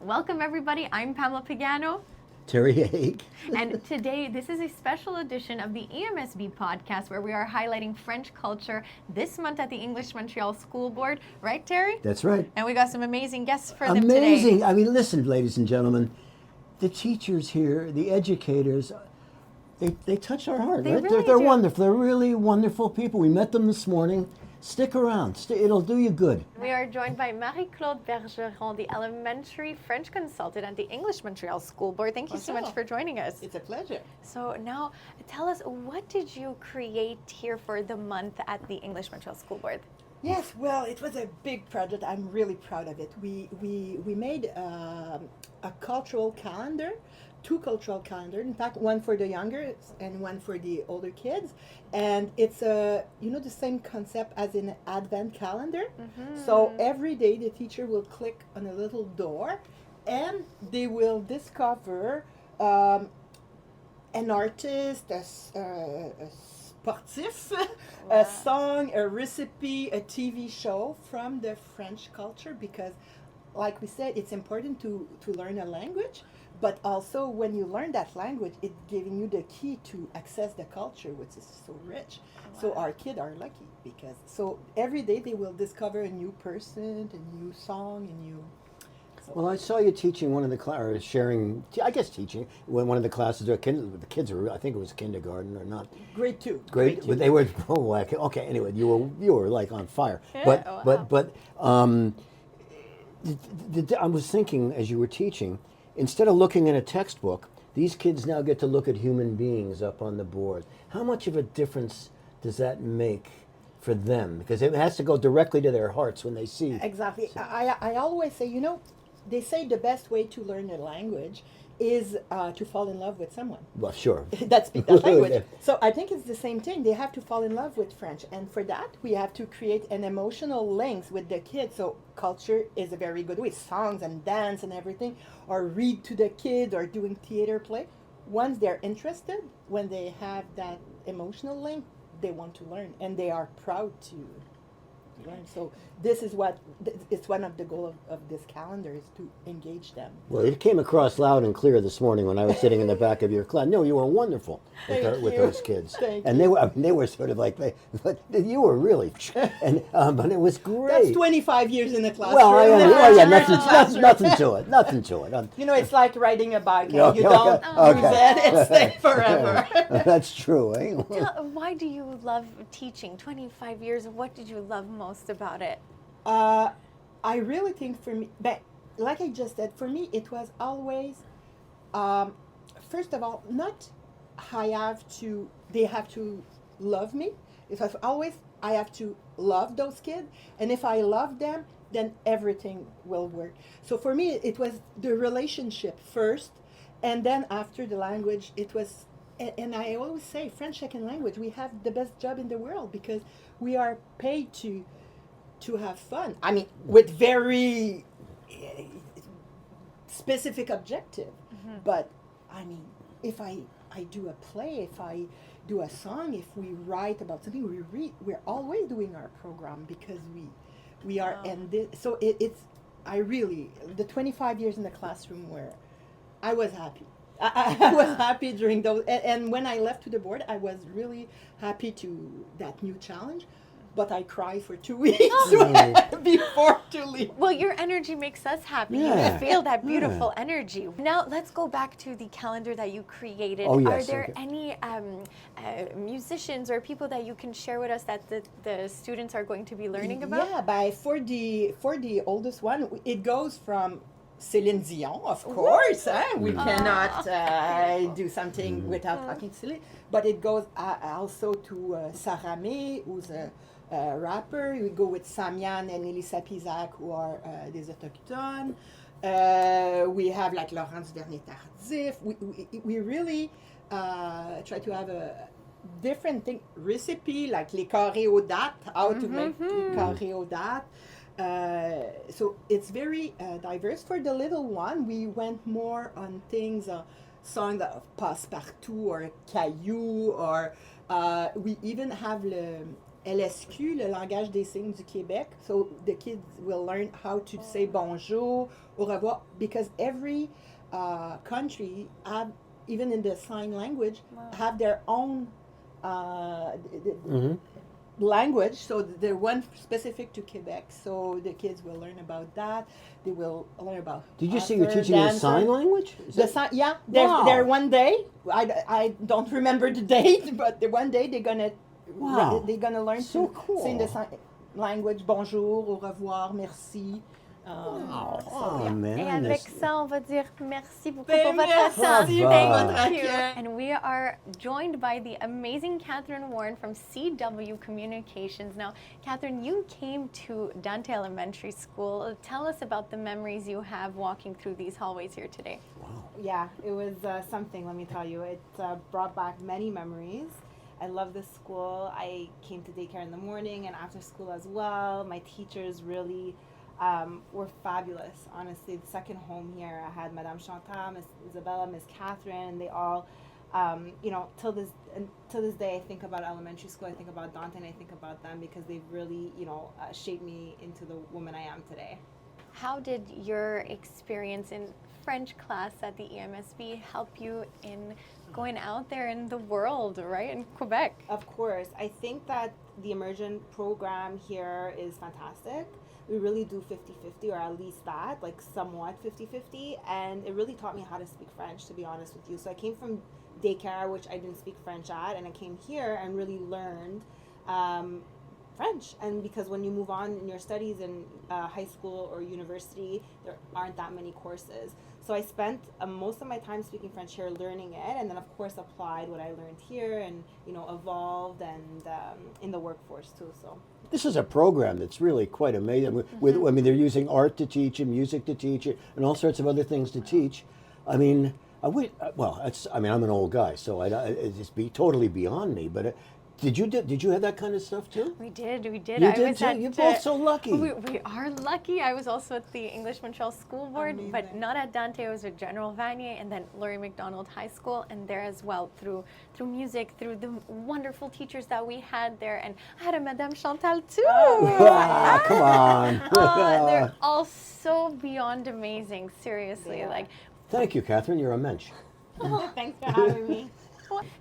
Welcome everybody, I'm Pamela Pagano. Terry Haig. And today, this is a special edition of the EMSB Podcast where we are highlighting French culture this month at the English Montreal School Board. Right, Terry? That's right. And we got some amazing guests for them today. Amazing. I mean, listen, ladies and gentlemen, the teachers here, the educators, they touch our heart, They right? really They're do. wonderful. They're really wonderful people. We met them this morning. Stick around. It'll do you good. We are joined by Marie-Claude Bergeron, the elementary French consultant at the English Montreal School Board. Thank you so much for joining us. It's a pleasure. So now, tell us, what did you create here for the month at the English Montreal School Board? Yes, well, it was a big project. I'm really proud of it. We made a cultural calendar, two cultural calendars. In fact, one for the younger and one for the older kids. And it's the same concept as in an advent calendar. Mm-hmm. So every day the teacher will click on a little door and they will discover an artist, a sportif, a song, a recipe, a TV show from the French culture, because like we said, it's important to learn a language, but also when you learn that language, it's giving you the key to access the culture, which is so rich. So our kids are lucky because so every day they will discover a new person, a new song, a new. Well, I saw you teaching one of the or sharing, I guess teaching, when one of the classes, the kids were, I think it was kindergarten or not. Grade two. But they were, okay, anyway, you were like on fire. But I was thinking as you were teaching, instead of looking at a textbook, these kids now get to look at human beings up on the board. How much of a difference does that make for them? Because it has to go directly to their hearts when they see. Exactly. I always say, they say the best way to learn a language is to fall in love with someone. Well, sure. That speak that language. So I think it's the same thing. They have to fall in love with French. And for that, we have to create an emotional links with the kids. So culture is a very good way. Songs and dance and everything. Or read to the kids or doing theater play. Once they're interested, when they have that emotional link, they want to learn. And they are proud to learn. So this is it's one of the goals of this calendar is to engage them. Well, it came across loud and clear this morning when I was sitting in the back of your class. No, you were wonderful with those kids. Thank you. They were sort of like, but you were really, but it was great. That's 25 years in the classroom. Nothing to it. Nothing to it. It's like riding a bike. You Okay, don't okay. use it, it stays forever. That's true, eh? Why do you love teaching? 25 years, what did you love most about it? I really think for me, but like I just said, for me it was always, first of all, not they have to love me. It was always, I have to love those kids. And if I love them, then everything will work. So for me, it was the relationship first. And then after the language, it was, and I always say, French second language, we have the best job in the world because we are paid to have fun. I mean, with very specific objective. Mm-hmm. But I mean, if I do a play, if I do a song, if we write about something, we read, we're always doing our program because we are, and so it's, I really, the 25 years in the classroom where I was happy. I was happy during those, and when I left to the board, I was really happy to that new challenge. But I cried for 2 weeks before to leave. Well, your energy makes us happy. Yeah. You feel that beautiful energy. Now, let's go back to the calendar that you created. Oh, yes, Are there okay. any musicians or people that you can share with us that the students are going to be learning about? Yeah, for the oldest one, it goes from Céline Dion, of course. We cannot do something without talking silly. But it goes also to Sarah May, who's a rapper. We go with Samian and Elisa Pisac, who are des autochtones. We have like Laurence Vernet-Tardif. We really try to have a different thing, recipe, like les carrés aux dates, how to make carrés aux dates. So it's very diverse. For the little one, we went more on things, songs of Passe-Partout or Caillou, or we even have LSQ, le langage des signes du Québec. So the kids will learn how to say bonjour, au revoir, because every country have, even in the sign language, have their own language. So they're one specific to Quebec. So the kids will learn about that. They will learn about. Did you say you're teaching them sign language? Yeah, Wow. they're one day. I don't remember the date, but one day they're gonna. Wow. They're gonna learn So to cool. say in the sign language. Bonjour, au revoir, merci. Wow. So, Oh, yeah. man. Et avec ça, on va dire merci beaucoup Ben, pour votre merci temps. pour votre Thank you. accueil. And we are joined by the amazing Catherine Warren from CW Communications. Now, Catherine, you came to Dante Elementary School. Tell us about the memories you have walking through these hallways here today. Yeah, it was something, let me tell you. It brought back many memories. I love this school. I came to daycare in the morning and after school as well. My teachers really were fabulous, honestly. The second home here, I had Madame Chantal, Miss Isabella, Miss Catherine. They all, till this day, I think about elementary school. I think about Dante, and I think about them because they've really, shaped me into the woman I am today. How did your experience in French class at the EMSB help you in going out there in the world, right, in Quebec? Of course. I think that the immersion program here is fantastic. We really do 50-50, or at least that, like somewhat 50-50. And it really taught me how to speak French, to be honest with you. So I came from daycare, which I didn't speak French at, and I came here and really learned French. And because when you move on in your studies in high school or university, there aren't that many courses. So I spent most of my time speaking French here, learning it, and then of course applied what I learned here, and evolved and in the workforce too. So This is a program that's really quite amazing. I mean, they're using art to teach it, music to teach it, and all sorts of other things to teach. I mean, I'm an old guy, so it's just totally beyond me. But did you have that kind of stuff too? We did. You did too? You're both so lucky. We are lucky. I was also at the English Montreal School Board, but Amazing. not at Dante. I was at General Vanier and then Laurie MacDonald High School, and there as well through music, through the wonderful teachers that we had there. And I had a Madame Chantal too. Ah, come on. They're all so beyond amazing. Seriously, They are. like. Thank you, Catherine. You're a mensch. thanks for having me.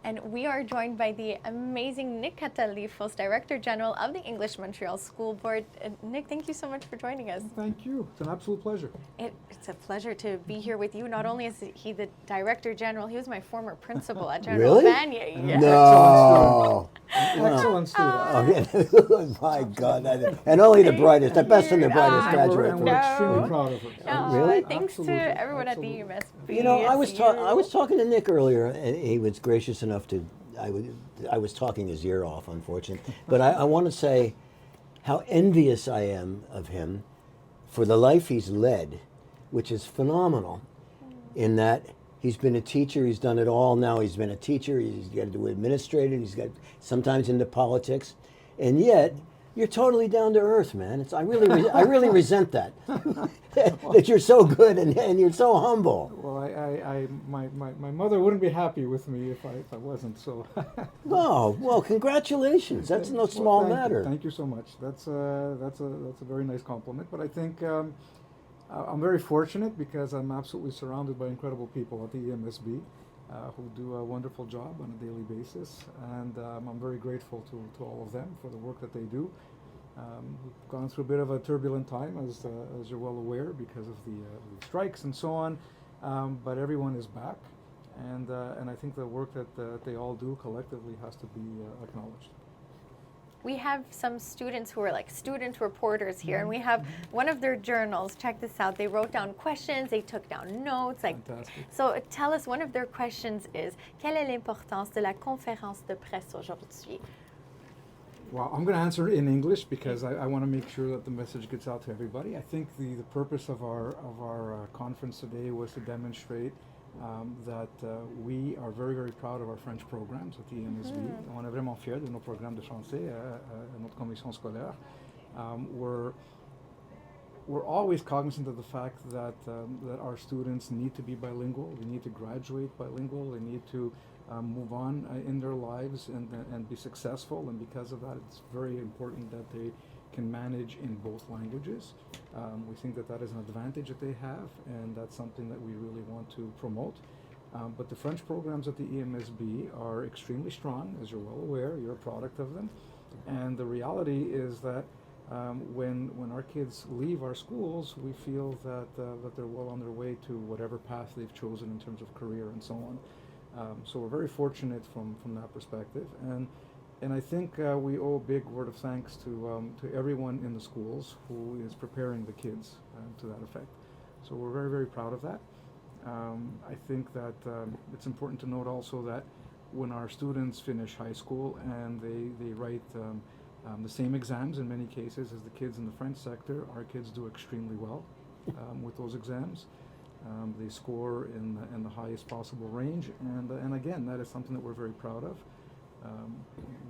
And we are joined by the amazing Nick Catalifos, Director General of the English Montreal School Board. Nick, thank you so much for joining us. Thank you. It's an absolute pleasure. It's a pleasure to be here with you. Not only is he the Director General, he was my former principal at General Really? Vanier. Yes. No. Excellent student. Oh, my God. And only the brightest, the best and the brightest Ah, graduate. And we're No. extremely proud of her. Really? Thanks Absolutely. to everyone Absolutely. at the EMSB. You know, I It's was talking to Nick earlier, and he was gracious enough to. I was talking his ear off, unfortunately. But I want to say how envious I am of him for the life he's led, which is phenomenal. In that he's been a teacher, he's done it all. Now he's been a teacher. He's got to do administrative. He's got sometimes into politics, and yet. You're totally down to earth, man. I really resent that. That you're so good and you're so humble. Well, my mother wouldn't be happy with me if I wasn't. So. Well, congratulations. That's no small Well, thank you. matter. Thank you so much. That's a very nice compliment. But I think I'm very fortunate because I'm absolutely surrounded by incredible people at the EMSB. Who do a wonderful job on a daily basis, and I'm very grateful to all of them for the work that they do. We've gone through a bit of a turbulent time, as you're well aware, because of the strikes and so on, but everyone is back, and I think the work that they all do collectively has to be acknowledged. We have some students who are like student reporters here, and we have one of their journals. Check this out. They wrote down questions, they took down notes. Fantastic. So tell us, one of their questions is, quelle est l'importance de la conférence de presse aujourd'hui? Well, I'm going to answer in English because I want to make sure that the message gets out to everybody. I think the purpose of our conference today was to demonstrate that we are very, very proud of our French programs at the EMSB. On est vraiment fiers de nos programmes de français à notre commission scolaire. we're always cognizant of the fact that that our students need to be bilingual. They need to graduate bilingual. They need to move on in their lives and be successful. And because of that, it's very important that they can manage in both languages. We think that that is an advantage that they have, and that's something that we really want to promote. But the French programs at the EMSB are extremely strong, as you're well aware. You're a product of them. And the reality is that when our kids leave our schools, we feel that they're well on their way to whatever path they've chosen in terms of career and so on. So we're very fortunate from that perspective. And I think we owe a big word of thanks to everyone in the schools who is preparing the kids to that effect. So we're very, very proud of that. I think that it's important to note also that when our students finish high school and they write the same exams in many cases as the kids in the French sector, our kids do extremely well with those exams. They score in the highest possible range, and again, that is something that we're very proud of.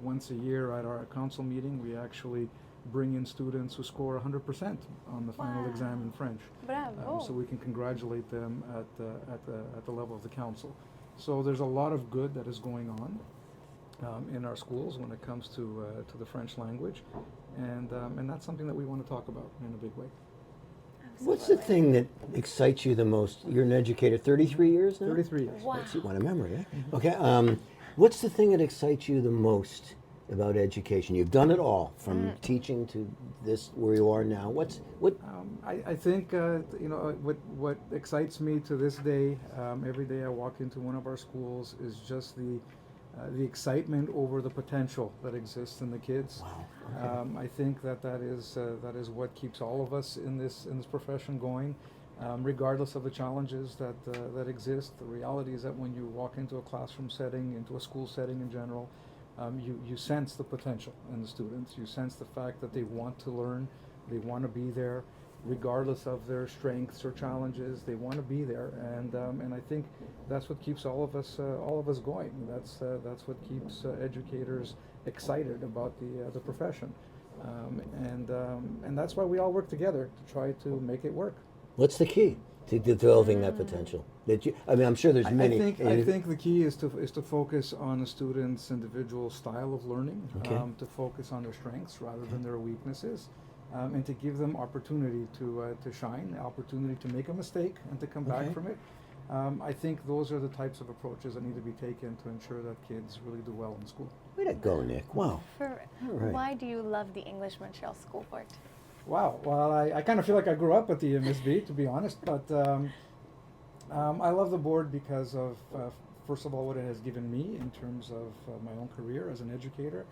Once a year at our council meeting, we actually bring in students who score 100% on the final exam in French. Bravo. So we can congratulate them at the level of the council. So there's a lot of good that is going on in our schools when it comes to the French language, and that's something that we want to talk about in a big way. What's the thing that excites you the most? You're an educator, 33 years now? 33 years. Wow. That's what a memory, eh? Okay. What's the thing that excites you the most about education? You've done it all, from teaching to this where you are now. What? I think what excites me to this day, every day I walk into one of our schools, is just the excitement over the potential that exists in the kids. Wow. Okay. I think that is what keeps all of us in this profession going, regardless of the challenges that exist. The reality is that when you walk into a classroom setting, into a school setting in general, you sense the potential in the students. You sense the fact that they want to learn, they want to be there, regardless of their strengths or challenges. They want to be there, and I think that's what keeps all of us going. That's what keeps educators excited about the profession, and that's why we all work together to try to make it work. What's the key to developing that potential? I'm sure there's many. I think the key is to focus on the student's individual style of learning, Okay. To focus on their strengths rather than their weaknesses, and to give them opportunity to shine, opportunity to make a mistake and to come Okay. back from it. I think those are the types of approaches that need to be taken to ensure that kids really do well in school. Way to go, Nick. Wow. For, All right. Why do you love the English Montreal School Board? Wow. Well, I kind of feel like I grew up at the EMSB, to be honest, but I love the board because of, first of all, what it has given me in terms of my own career as an educator.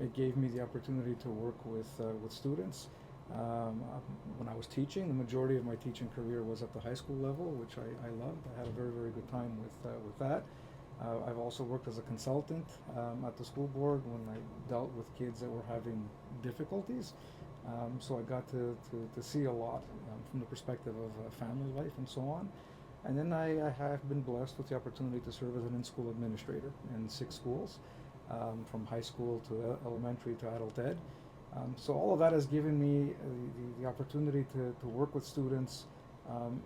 It gave me the opportunity to work with students. When I was teaching, the majority of my teaching career was at the high school level, which I loved. I had a very, very good time with that. I've also worked as a consultant at the school board when I dealt with kids that were having difficulties. So I got to see a lot from the perspective of family life and so on. And then I have been blessed with the opportunity to serve as an in-school administrator in 6 schools, from high school to elementary to adult ed. So all of that has given me the opportunity to work with students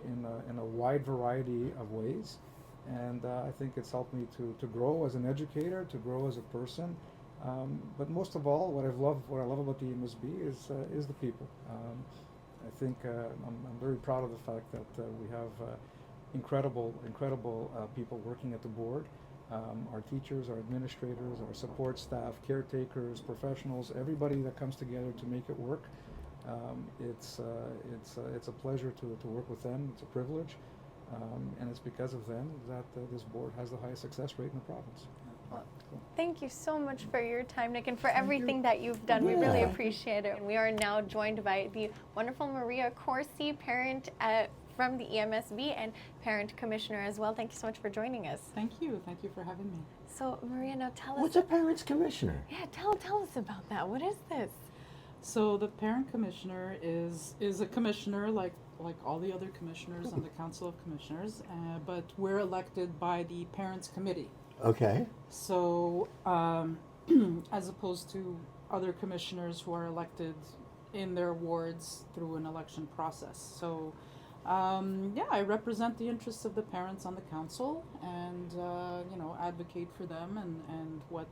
in a wide variety of ways. And I think it's helped me to grow as an educator, to grow as a person. But most of all, what I love about the EMSB is the people. I think I'm very proud of the fact that we have incredible people working at the board. Our teachers, our administrators, our support staff, caretakers, professionals, everybody that comes together to make it work. It's a pleasure to work with them. It's a privilege, and it's because of them that this board has the highest success rate in the province. Well, thank you so much for your time, Nick, and for everything that you've done. We Yeah. really appreciate it. And we are now joined by the wonderful Maria Corsi, parent from the EMSB and parent commissioner as well. Thank you so much for joining us. Thank you for having me. So, Maria, now tell us. What's a parents commissioner? Yeah, tell us about that. What is this? So the parent commissioner is a commissioner like all the other commissioners on the Council of Commissioners, but we're elected by the Parents Committee. Okay. So as opposed to other commissioners who are elected in their wards through an election process. So, I represent the interests of the parents on the council, and advocate for them and what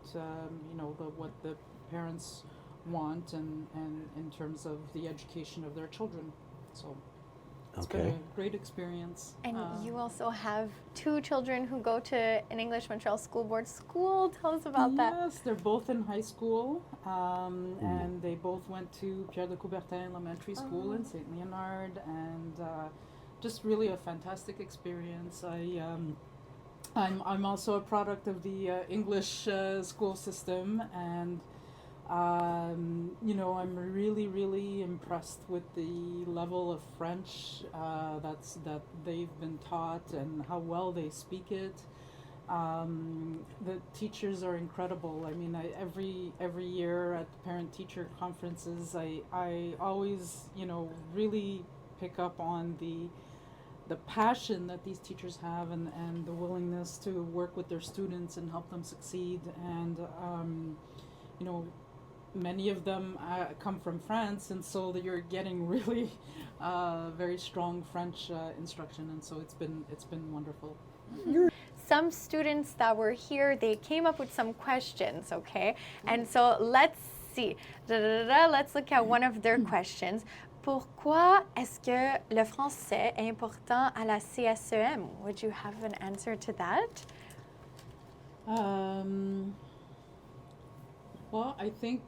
what the parents want and in terms of the education of their children. So. It's been a great experience. And you also have 2 children who go to an English Montreal School Board school. Tell us about that. Yes, they're both in high school, and they both went to Pierre de Coubertin Elementary School in St. Leonard, and just really a fantastic experience. I'm also a product of the English school system, and I'm really, really impressed with the level of French that they've been taught and how well they speak it. The teachers are incredible. I mean, every year at parent-teacher conferences, I always, really pick up on the passion that these teachers have and the willingness to work with their students and help them succeed. And, many of them come from France, and so that you're getting really very strong French instruction, and so it's been wonderful. Some students that were here, they came up with some questions, okay? And so let's see. Let's look at one of their questions. Pourquoi est-ce que le français est important à la CSEM? Would you have an answer to that? Well, I think,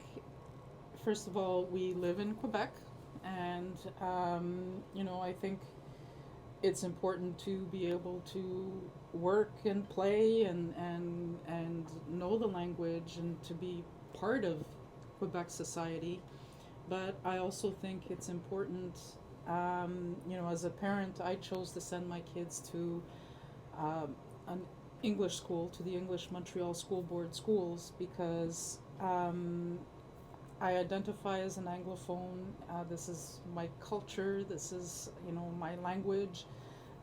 first of all, we live in Quebec, and, I think it's important to be able to work and play and know the language and to be part of Quebec society. But I also think it's important, as a parent, I chose to send my kids to an English school, to the English Montreal School Board schools, because I identify as an Anglophone. This is my culture. This is, my language.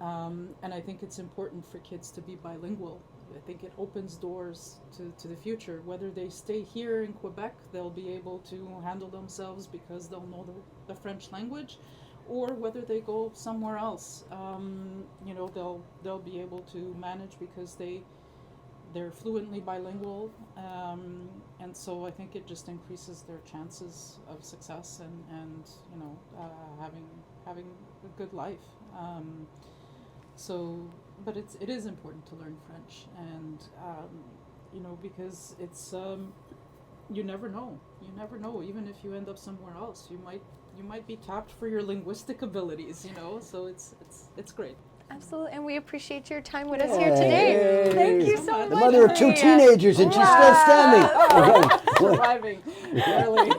And I think it's important for kids to be bilingual. I think it opens doors to the future. Whether they stay here in Quebec, they'll be able to handle themselves because they'll know the French language, or whether they go somewhere else, they'll be able to manage because they're fluently bilingual, and so I think it just increases their chances of success and having a good life. But it is important to learn French, and because it's you never know. Even if you end up somewhere else, you might be tapped for your linguistic abilities. So it's great. Absolutely, and we appreciate your time with us here today. Thank you so much. The mother of 2 teenagers, and she's still standing. Surviving, really.